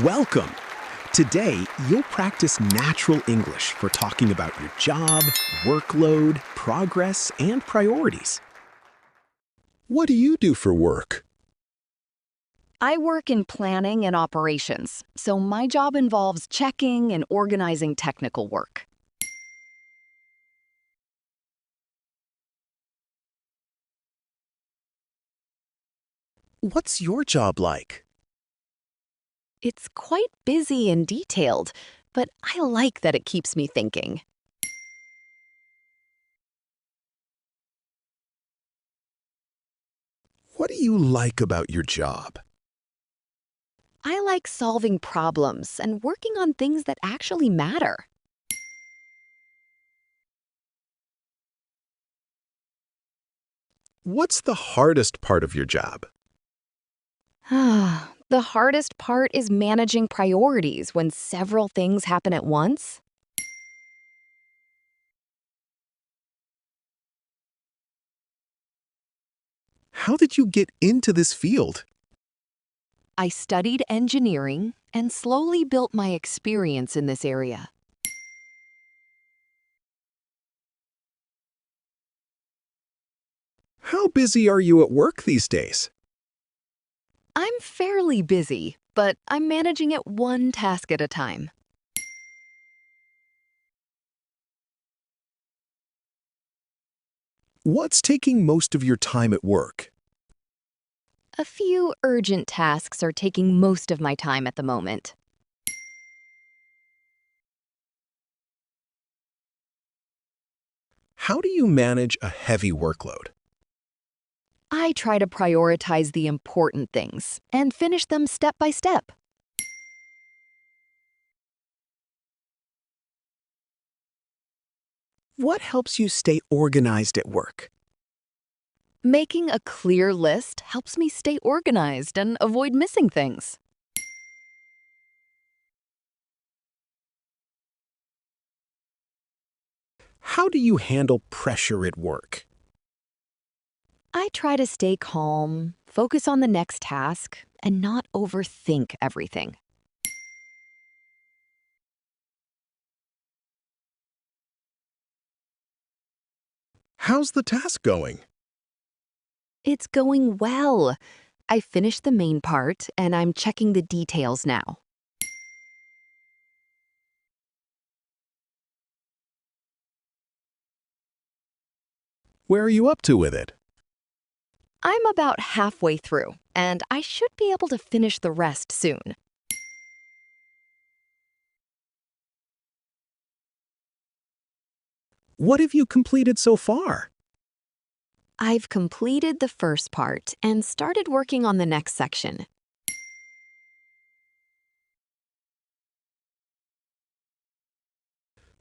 Welcome! Today, you'll practice natural English for talking about your job, workload, progress, and priorities. What do you do for work? I work in planning and operations, so my job involves checking and organizing technical work. What's your job like? It's quite busy and detailed, but I like that it keeps me thinking. What do you like about your job? I like solving problems and working on things that actually matter. What's the hardest part of your job? The hardest part is managing priorities when several things happen at once. How did you get into this field? I studied engineering and slowly built my experience in this area. How busy are you at work these days? I'm fairly busy, but I'm managing it one task at a time. What's taking most of your time at work? A few urgent tasks are taking most of my time at the moment. How do you manage a heavy workload? I try to prioritize the important things and finish them step by step. What helps you stay organized at work? Making a clear list helps me stay organized and avoid missing things. How do you handle pressure at work? I try to stay calm, focus on the next task, and not overthink everything. How's the task going? It's going well. I finished the main part and I'm checking the details now. Where are you up to with it? I'm about halfway through, and I should be able to finish the rest soon. What have you completed so far? I've completed the first part and started working on the next section.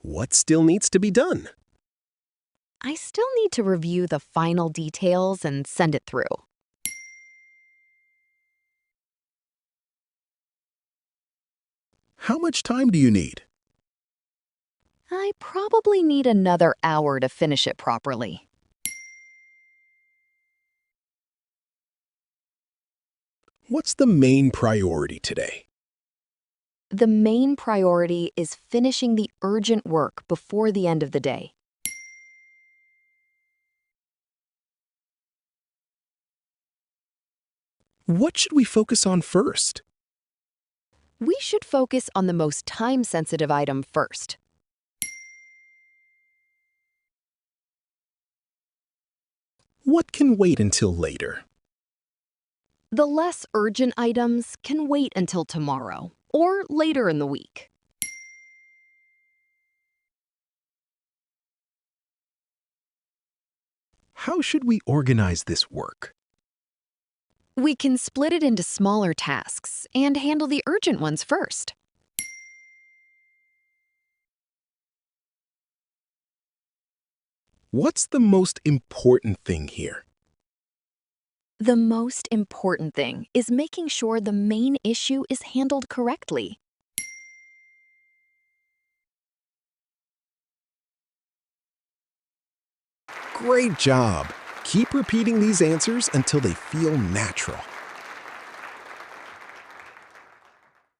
What still needs to be done? I still need to review the final details and send it through. How much time do you need? I probably need another hour to finish it properly. What's the main priority today? The main priority is finishing the urgent work before the end of the day. What should we focus on first? We should focus on the most time-sensitive item first. What can wait until later? The less urgent items can wait until tomorrow or later in the week. How should we organize this work? We can split it into smaller tasks and handle the urgent ones first. What's the most important thing here? The most important thing is making sure the main issue is handled correctly. Great job! Keep repeating these answers until they feel natural.